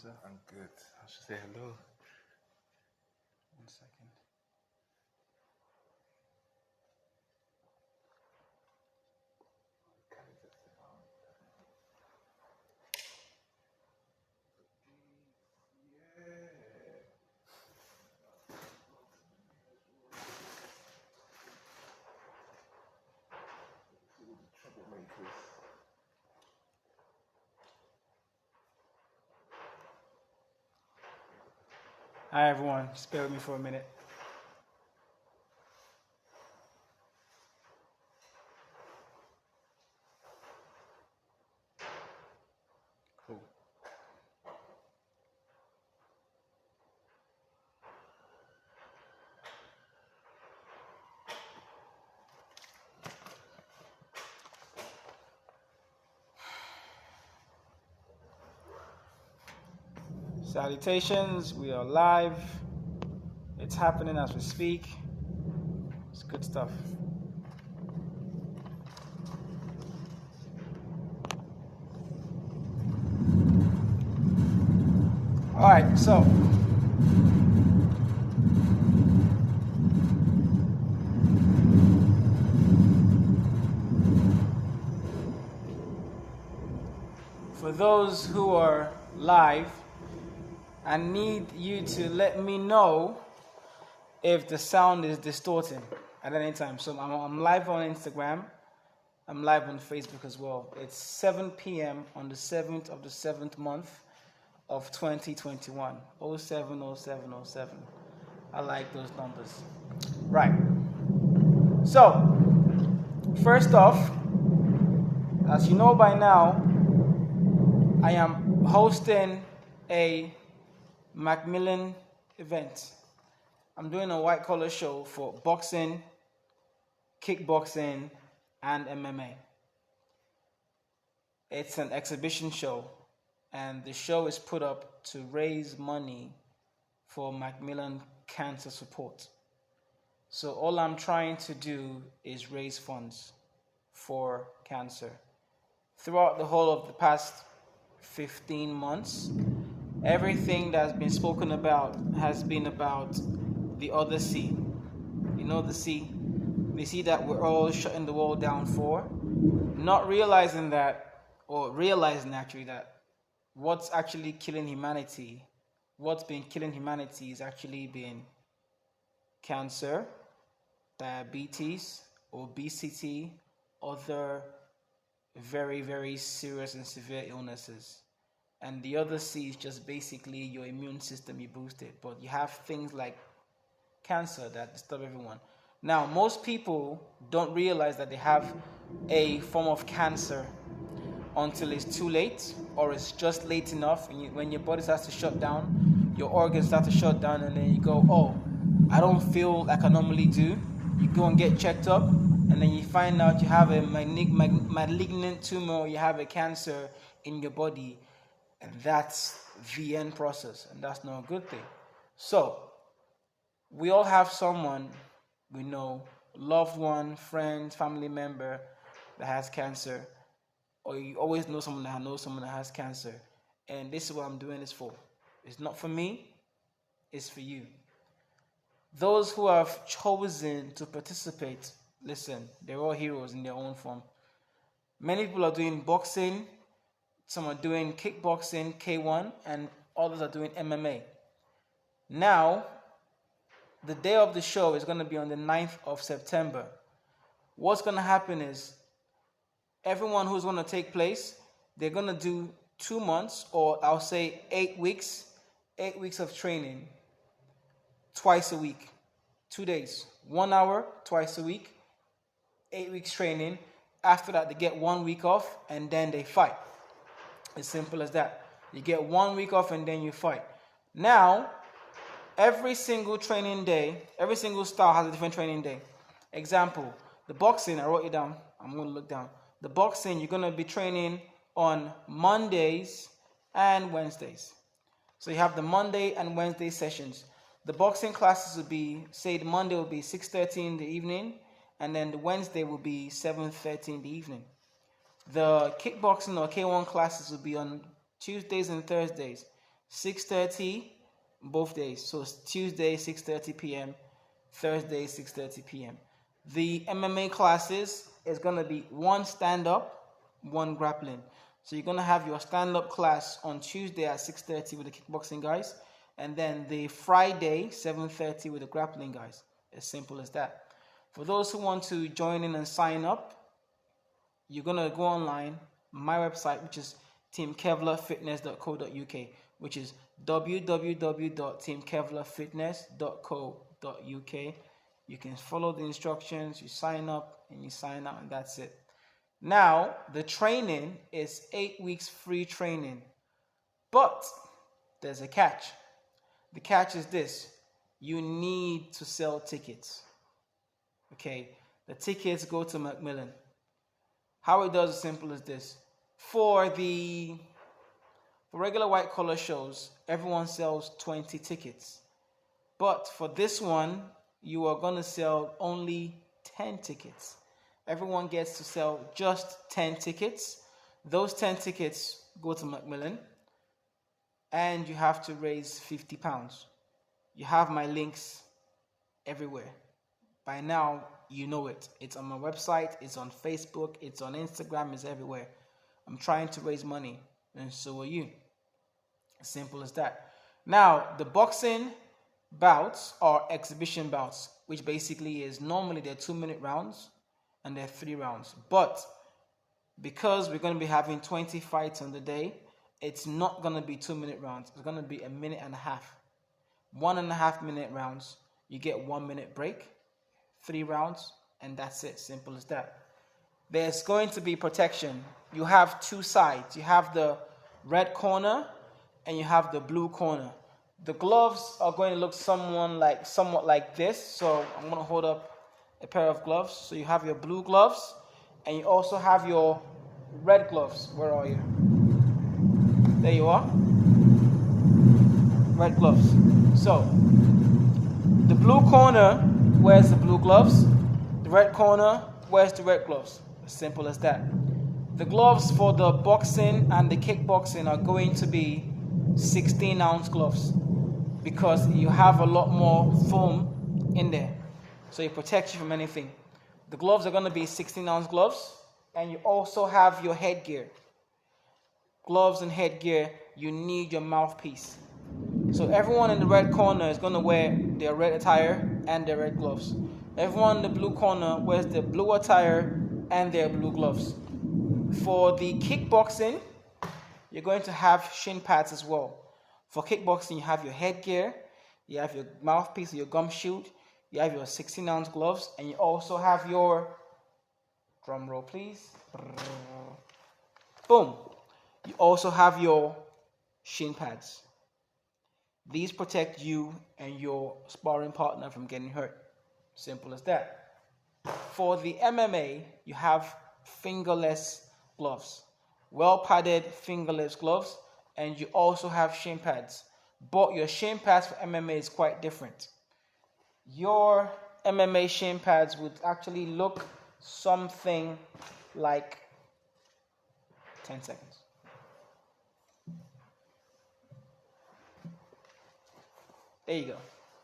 sir? I'm good. I should say hello. 1 second. Hi everyone, just bear with me for a minute. Cool. Salutations, we are live. It's happening as we speak. It's good stuff. Alright, so for those who are live, I need you to let me know if the sound is distorting at any time. So I'm live on Instagram. I'm live on Facebook as well. It's 7 p.m. on the 7th of the 7th month of 2021. 070707. I like those numbers. Right. So, first off, as you know by now, I am hosting a Macmillan event. I'm doing a white collar show for boxing, kickboxing, and MMA. It's an exhibition show, and the show is put up to raise money for Macmillan cancer support. So all I'm trying to do is raise funds for cancer. Throughout the whole of the past 15 months, everything that's been spoken about has been about the other C. You know the C? The C that we're all shutting the world down for. Not realizing that, or realizing actually that what's actually killing humanity, what's been killing humanity is actually been cancer, diabetes, obesity, other very, very serious and severe illnesses. And the other C is just basically your immune system, you boost it. But you have things like cancer that disturb everyone. Now, most people don't realize that they have a form of cancer until it's too late, or it's just late enough. And when your body starts to shut down, your organs start to shut down, and then you go, oh, I don't feel like I normally do. You go and get checked up, and then you find out you have a malignant tumor, or you have a cancer in your body, and that's the end process, and that's not a good thing. So, we all have someone we know, loved one, friend, family member that has cancer, or you always know someone that knows someone that has cancer. And this is what I'm doing this for. It's not for me, it's for you. Those who have chosen to participate, listen, they're all heroes in their own form. Many people are doing boxing, some are doing kickboxing, K1, and others are doing MMA. Now, the day of the show is going to be on the 9th of September. What's going to happen is everyone who's going to take place, they're going to do 2 months, or I'll say 8 weeks of training twice a week. 2 days, 1 hour twice a week, 8 weeks training. After that, they get 1 week off, and then they fight. As simple as that. You get 1 week off, and then you fight. Now, every single training day, every single style has a different training day. Example, the boxing, I wrote it down. I'm going to look down. The boxing, you're going to be training on Mondays and Wednesdays. So you have the Monday and Wednesday sessions. The boxing classes will be, say the Monday will be 6:30 in the evening, and then the Wednesday will be 7:30 in the evening. The kickboxing or K1 classes will be on Tuesdays and Thursdays. 6:30 both days. So it's Tuesday 6:30 p.m., Thursday 6:30 p.m. The MMA classes is gonna be one stand-up, one grappling. So you're gonna have your stand-up class on Tuesday at 6:30 with the kickboxing guys, and then the Friday 7:30 with the grappling guys. As simple as that. For those who want to join in and sign up, you're gonna go online, my website, which is teamkevlarfitness.co.uk, which is www.teamkevlarfitness.co.uk. You can follow the instructions, you sign up, and you sign out, and that's it. Now, the training is 8 weeks free training, but there's a catch. The catch is this: you need to sell tickets. Okay, the tickets go to Macmillan. How it does is simple as this. For regular white collar shows, everyone sells 20 tickets. But for this one, you are going to sell only 10 tickets. Everyone gets to sell just 10 tickets. Those 10 tickets go to Macmillan, and you have to raise £50. You have my links everywhere. By now, you know it. It's on my website, it's on Facebook, it's on Instagram, it's everywhere. I'm trying to raise money, and so are you. Simple as that. Now, the boxing bouts are exhibition bouts, which basically is normally they're 2-minute rounds and they're 3 rounds. But because we're going to be having 20 fights on the day, it's not going to be 2-minute rounds. It's going to be a minute and a half. 1.5 minute rounds. You get 1 minute break, 3 rounds, and that's it. Simple as that. There's going to be protection. You have 2 sides. You have the red corner and you have the blue corner. The gloves are going to look somewhat like this. So I'm going to hold up a pair of gloves. So you have your blue gloves and you also have your red gloves. Where are you? There you are. Red gloves. So the blue corner wears the blue gloves. The red corner wears the red gloves. As simple as that. The gloves for the boxing and the kickboxing are going to be 16-ounce gloves because you have a lot more foam in there. So it protects you from anything. The gloves are going to be 16-ounce gloves, and you also have your headgear. Gloves and headgear, you need your mouthpiece. So everyone in the red corner is going to wear their red attire and their red gloves. Everyone in the blue corner wears their blue attire and their blue gloves. For the kickboxing, you're going to have shin pads as well. For kickboxing, you have your headgear, you have your mouthpiece, your gumshoe, you have your 16-ounce gloves, and you also have your, drum roll please, boom, you also have your shin pads. These protect you and your sparring partner from getting hurt. Simple as that. For the MMA, you have fingerless gloves. Well-padded fingerless gloves, and you also have shin pads. But your shin pads for MMA is quite different. Your MMA shin pads would actually look something like 10 seconds. There you go.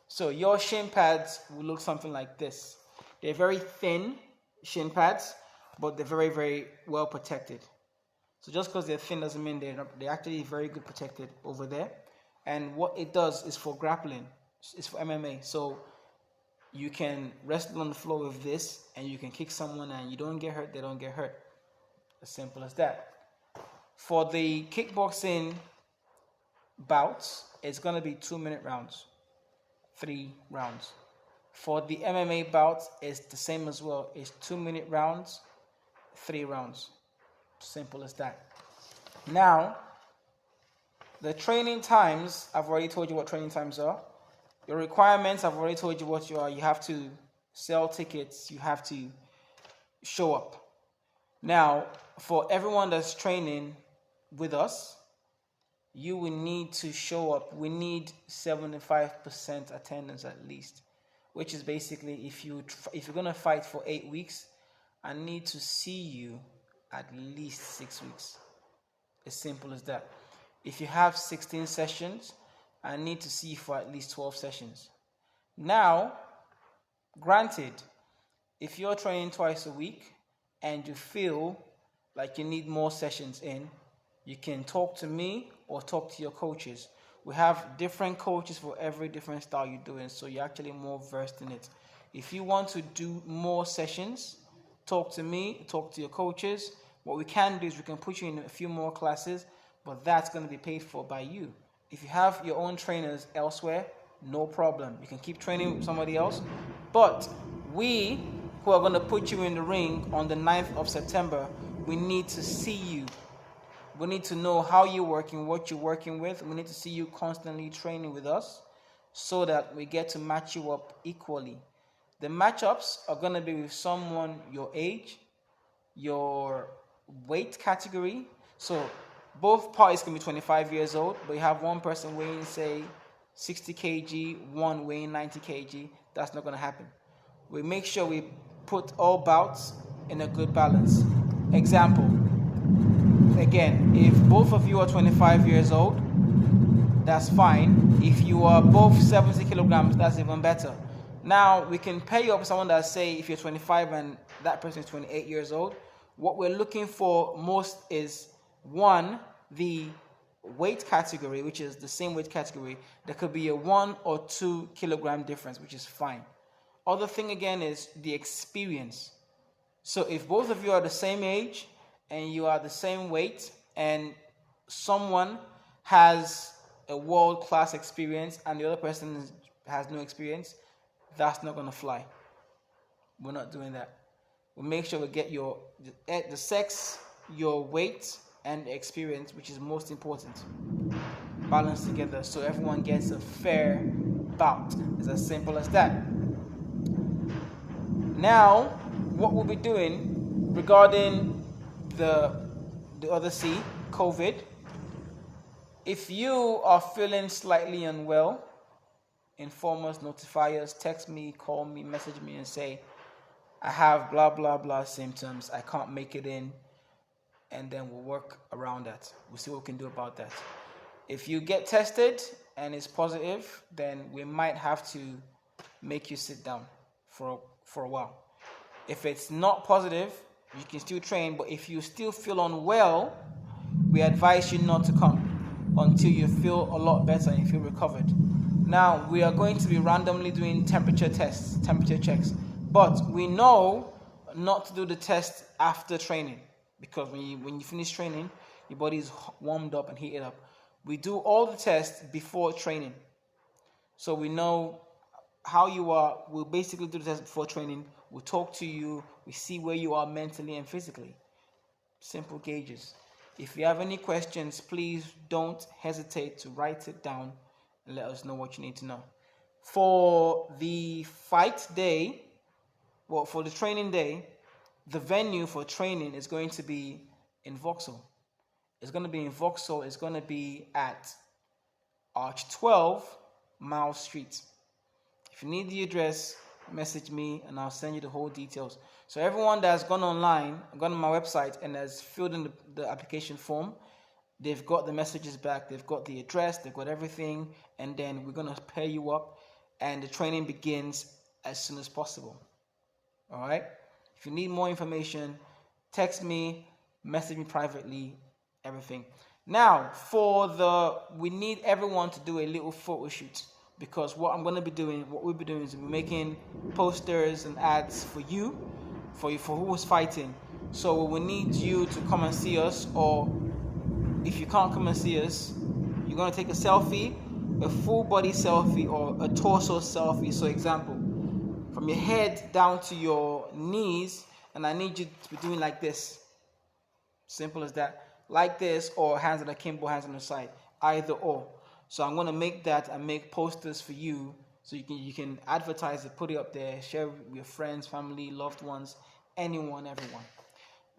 So your shin pads will look something like this. They're very thin shin pads, but they're very, very well protected. So just because they're thin doesn't mean they're actually very good protected over there. And what it does is for grappling. It's for MMA. So you can wrestle on the floor with this, and you can kick someone, and you don't get hurt, they don't get hurt. As simple as that. For the kickboxing bouts, it's going to be 2-minute rounds. 3 rounds. For the MMA bouts, it's the same as well. It's 2-minute rounds, 3 rounds. Simple as that. Now, the training times, I've already told you what training times are. Your requirements, I've already told you what you are. You have to sell tickets. You have to show up. Now, for everyone that's training with us, you will need to show up. We need 75% attendance at least, which is basically if you're going to fight for 8 weeks, I need to see you at least 6 weeks. As simple as that. If you have 16 sessions, I need to see you for at least 12 sessions. Now, granted, if you're training twice a week and you feel like you need more sessions in, you can talk to me or talk to your coaches. We have different coaches for every different style you're doing, so you're actually more versed in it. If you want to do more sessions, talk to me, talk to your coaches. What we can do is we can put you in a few more classes, but that's going to be paid for by you. If you have your own trainers elsewhere, no problem. You can keep training with somebody else. But we, who are going to put you in the ring on the 9th of September, we need to see you. We need to know how you're working, what you're working with. We need to see you constantly training with us so that we get to match you up equally. The matchups are going to be with someone your age, your weight category. So both parties can be 25 years old, but you have one person weighing, say, 60 kg, one weighing 90 kg. That's not going to happen. We make sure we put all bouts in a good balance. Example, again, if both of you are 25 years old, that's fine. If you are both 70 kilograms, that's even better. Now, we can pair you up with someone that, say, if you're 25 and that person is 28 years old, what we're looking for most is, one, the weight category, which is the same weight category. There could be a 1 or 2 kilogram difference, which is fine. Other thing, again, is the experience. So if both of you are the same age and you are the same weight and someone has a world-class experience and the other person has no experience, that's not going to fly. We're not doing that. We make sure we get the sex, your weight, and experience, which is most important, balanced together so everyone gets a fair bout. It's as simple as that. Now, what we'll be doing regarding the other C, COVID, if you are feeling slightly unwell, inform us, notify us, text me, call me, message me and say, I have blah, blah, blah symptoms, I can't make it in, and then we'll work around that. We'll see what we can do about that. If you get tested and it's positive, then we might have to make you sit down for a while. If it's not positive, you can still train, but if you still feel unwell, we advise you not to come until you feel a lot better and you feel recovered. Now, we are going to be randomly doing temperature checks, but we know not to do the test after training, because when you finish training, your body is warmed up and heated up. We do all the tests before training, so we know how you are. We'll basically do the test before training. We'll talk to you. We see where you are mentally and physically. Simple gauges. If you have any questions, please don't hesitate to write it down and let us know what you need to know. For the fight day, for the training day, the venue for training is going to be in Vauxhall. It's going to be in Vauxhall. It's going to be at Arch 12, Mile Street. If you need the address, message me and I'll send you the whole details. So everyone that's gone online, gone on my website and has filled in the application form, they've got the messages back, they've got the address, they've got everything, and then we're going to pair you up and the training begins as soon as possible. All right? If you need more information, text me, message me privately, everything. Now, we need everyone to do a little photo shoot, because what we'll be doing is we're making posters and ads for who is fighting. So we need you to come and see us, or if you can't come and see us, you're going to take a selfie, a full body selfie or a torso selfie. So example, from your head down to your knees, and I need you to be doing like this. Simple as that. Like this, or hands on the akimbo, hands on the side. Either or. So I'm going to make that and make posters for you so you can advertise it, put it up there, share with your friends, family, loved ones, anyone, everyone.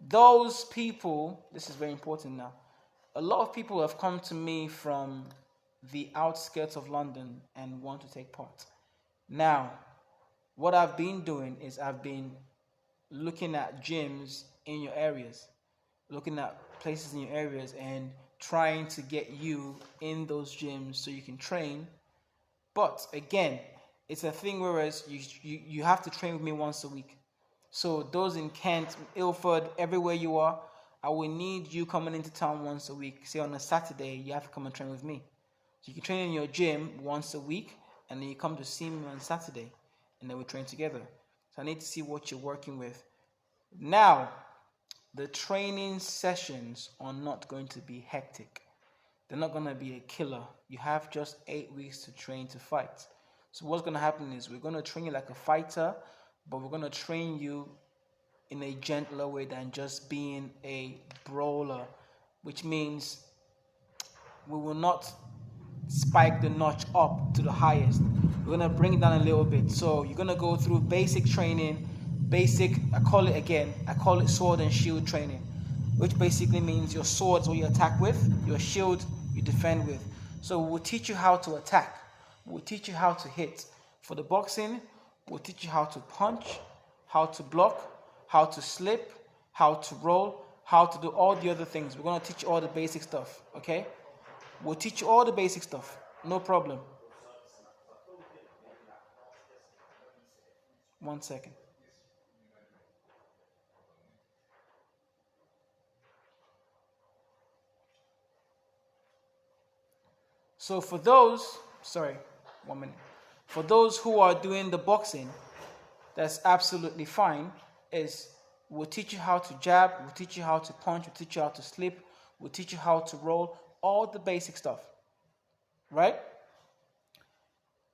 Those people, this is very important now. A lot of people have come to me from the outskirts of London and want to take part. Now, what I've been doing is I've been looking at gyms in your areas, looking at places in your areas and trying to get you in those gyms so you can train. But again, it's a thing whereas you have to train with me once a week. So those in Kent, Ilford, everywhere you are, I will need you coming into town once a week. Say on a Saturday, you have to come and train with me. So you can train in your gym once a week, and then you come to see me on Saturday, and then we train together. So I need to see what you're working with. Now, the training sessions are not going to be hectic. They're not going to be a killer. You have just 8 weeks to train to fight. So what's going to happen is we're going to train you like a fighter, but we're going to train you in a gentler way than just being a brawler, which means we will not spike the notch up to the highest. We're going to bring it down a little bit. So you're going to go through basic training, I call it sword and shield training, which basically means your sword is what you attack with, your shield you defend with. So we'll teach you how to attack, we'll teach you how to hit. For the boxing, we'll teach you how to punch, how to block, how to slip, how to roll, how to do all the other things. We're going to teach you all the basic stuff, okay? We'll teach you all the basic stuff, no problem. 1 second. So for those, 1 minute. For those who are doing the boxing, that's absolutely fine. We'll teach you how to jab, we'll teach you how to punch, we'll teach you how to slip, we'll teach you how to roll, all the basic stuff, right?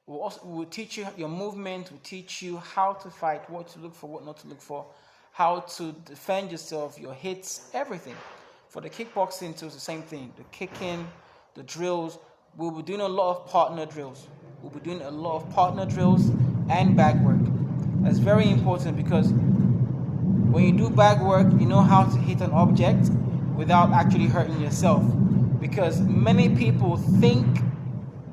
We'll teach you your movement, we'll teach you how to fight, what to look for, what not to look for, how to defend yourself, your hits, everything. For the kickboxing too, it's the same thing. The kicking, the drills. We'll be doing a lot of partner drills. We'll be doing a lot of partner drills and bag work. That's very important because when you do bag work, you know how to hit an object without actually hurting yourself. Because many people think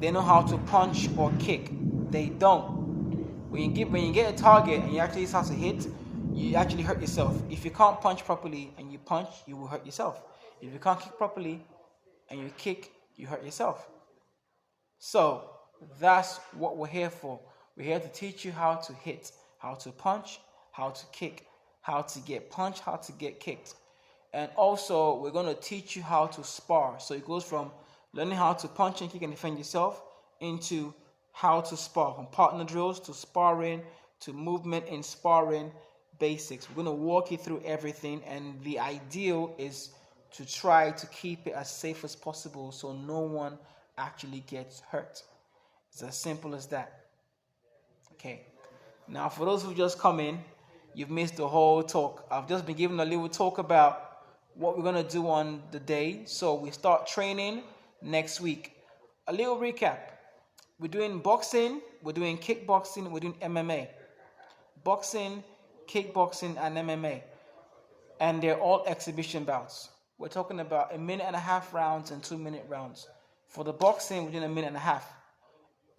they know how to punch or kick. They don't. When you get a target and you actually start to hit, you actually hurt yourself. If you can't punch properly and you punch, you will hurt yourself. If you can't kick properly and you kick, you hurt yourself. So that's what we're here for. We're here to teach you how to hit, how to punch, how to kick, how to get punched, how to get kicked. And also, we're going to teach you how to spar. So it goes from learning how to punch and kick and defend yourself into how to spar. From partner drills to sparring to movement in sparring basics. We're going to walk you through everything. And the ideal is to try to keep it as safe as possible so no one actually gets hurt. It's as simple as that. Okay. Now, for those who just come in, you've missed the whole talk. I've just been giving a little talk about what we're going to do on the day. So we start training next week. A little recap. We're doing boxing, we're doing kickboxing, we're doing MMA. Boxing, kickboxing, and MMA. And they're all exhibition bouts. We're talking about 1.5 rounds and 2-minute rounds. For the boxing, we're doing 1.5.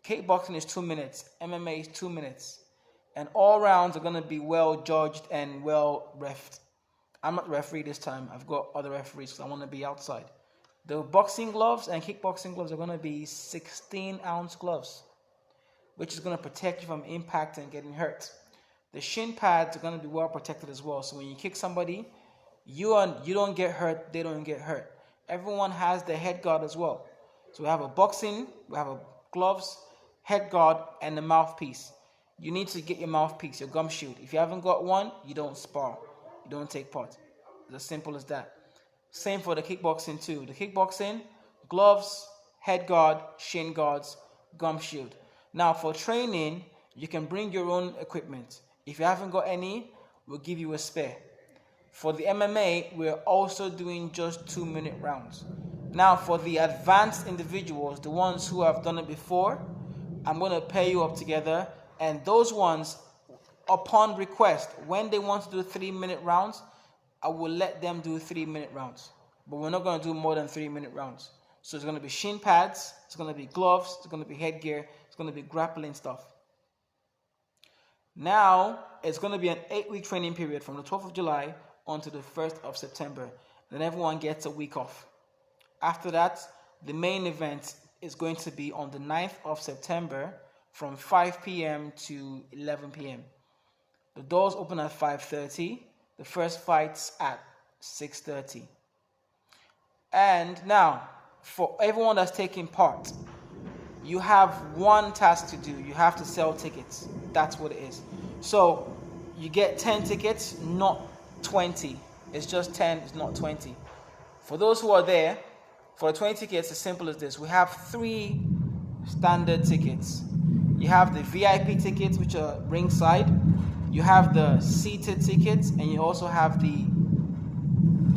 Kickboxing is 2 minutes. MMA is 2 minutes. And all rounds are going to be well judged and well refed. I'm not referee this time. I've got other referees because I want to be outside. The boxing gloves and kickboxing gloves are going to be 16-ounce gloves, which is going to protect you from impact and getting hurt. The shin pads are going to be well protected as well. So when you kick somebody, you don't get hurt, they don't get hurt. Everyone has their head guard as well. So we have a boxing, we have a gloves, head guard, and a mouthpiece. You need to get your mouthpiece, your gum shield. If you haven't got one, you don't spar. You don't take part. It's as simple as that. Same for the kickboxing too. The kickboxing, gloves, head guard, shin guards, gum shield. Now for training, you can bring your own equipment. If you haven't got any, we'll give you a spare. For the MMA, we're also doing just 2-minute rounds. Now for the advanced individuals, the ones who have done it before, I'm going to pair you up together. And those ones, upon request, when they want to do 3-minute rounds, I will let them do 3-minute rounds. But we're not going to do more than 3-minute rounds. So it's going to be shin pads, it's going to be gloves, it's going to be headgear, it's going to be grappling stuff. Now, it's going to be an 8-week training period from the 12th of July onto the 1st of September. Then everyone gets a week off. After that, the main event is going to be on the 9th of September from 5 p.m. to 11 p.m. The doors open at 5:30. The first fight's at 6:30. And now, for everyone that's taking part, you have one task to do. You have to sell tickets. That's what it is. So you get 10 tickets, not 20. It's just 10, it's not 20. For those who are there, for the 20 tickets, as simple as this. We have 3 standard tickets. You have the VIP tickets, which are ringside. You have the seated tickets, and you also have the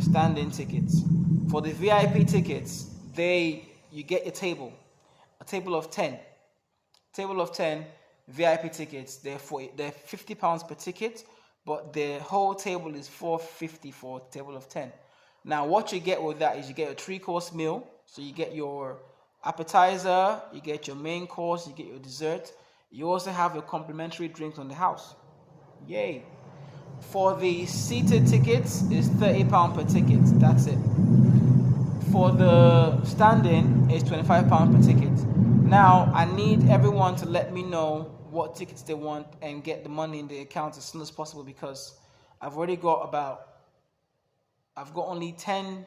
standing tickets. For the VIP tickets, you get a table of 10. Table of 10 VIP tickets. They're £50 per ticket, but the whole table is $4.50 for a table of 10. Now, what you get with that is you get a 3-course meal. So you get your appetizer, you get your main course, you get your dessert. You also have your complimentary drinks on the house. Yay! For the seated tickets, it's £30 per ticket. That's it. For the standing, it's £25 per ticket. Now, I need everyone to let me know what tickets they want and get the money in the account as soon as possible, because I've got only 10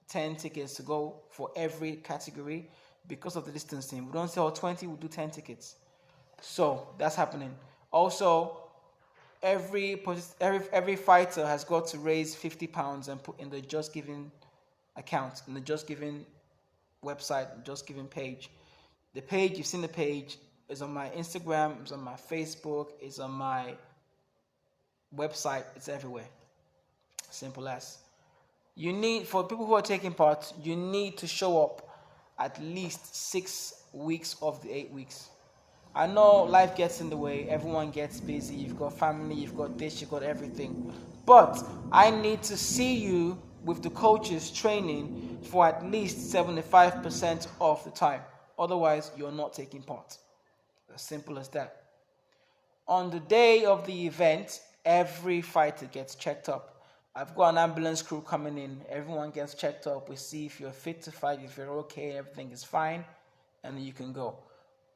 tickets to go for every category because of the distancing. We don't sell 20, we'll do 10 tickets. So that's happening. Also, every fighter has got to raise £50 and put in the Just Giving account, in the Just Giving website, Just Giving page. The page, you've seen the page, is on my Instagram, it's on my Facebook, it's on my website, it's everywhere. Simple as. For people who are taking part, you need to show up at least 6 weeks of the 8 weeks. I know life gets in the way, everyone gets busy, you've got family, you've got this, you've got everything. But I need to see you with the coaches training for at least 75% of the time. Otherwise, you're not taking part. As simple as that. On the day of the event, every fighter gets checked up. I've got an ambulance crew coming in. Everyone gets checked up. We see if you're fit to fight, if you're okay, everything is fine, and then you can go.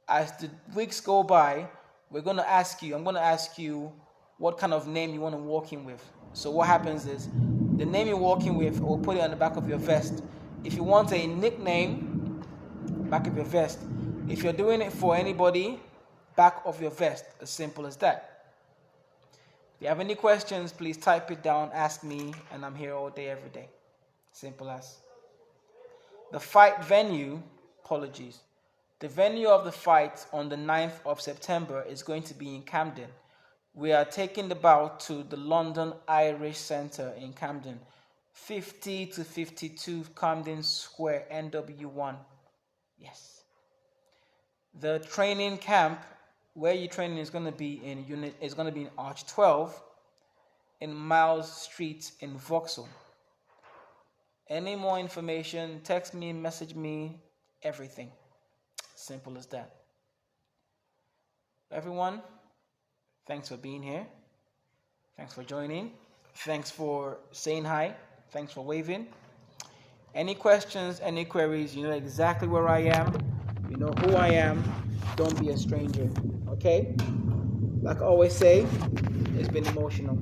As the weeks go by, I'm going to ask you what kind of name you want to walk in with. So what happens is, the name you're walking with, we'll put it on the back of your vest. If you want a nickname, back of your vest. If you're doing it for anybody, back of your vest. As simple as that. If you have any questions, please type it down, ask me, and I'm here all day, every day. Simple as. The fight venue, the venue of the fight on the 9th of September is going to be in Camden. We are taking the bout to the London Irish Centre in Camden. 50 to 52 Camden Square, NW1. Yes. The training camp where your training is going to be in Arch 12 in Miles Street in Vauxhall. Any more information, text me, message me, everything. Simple as that. Everyone, thanks for being here. Thanks for joining. Thanks for saying hi. Thanks for waving. Any questions, any queries, you know exactly where I am. You know who I am. Don't be a stranger. Okay? Like I always say, it's been emotional.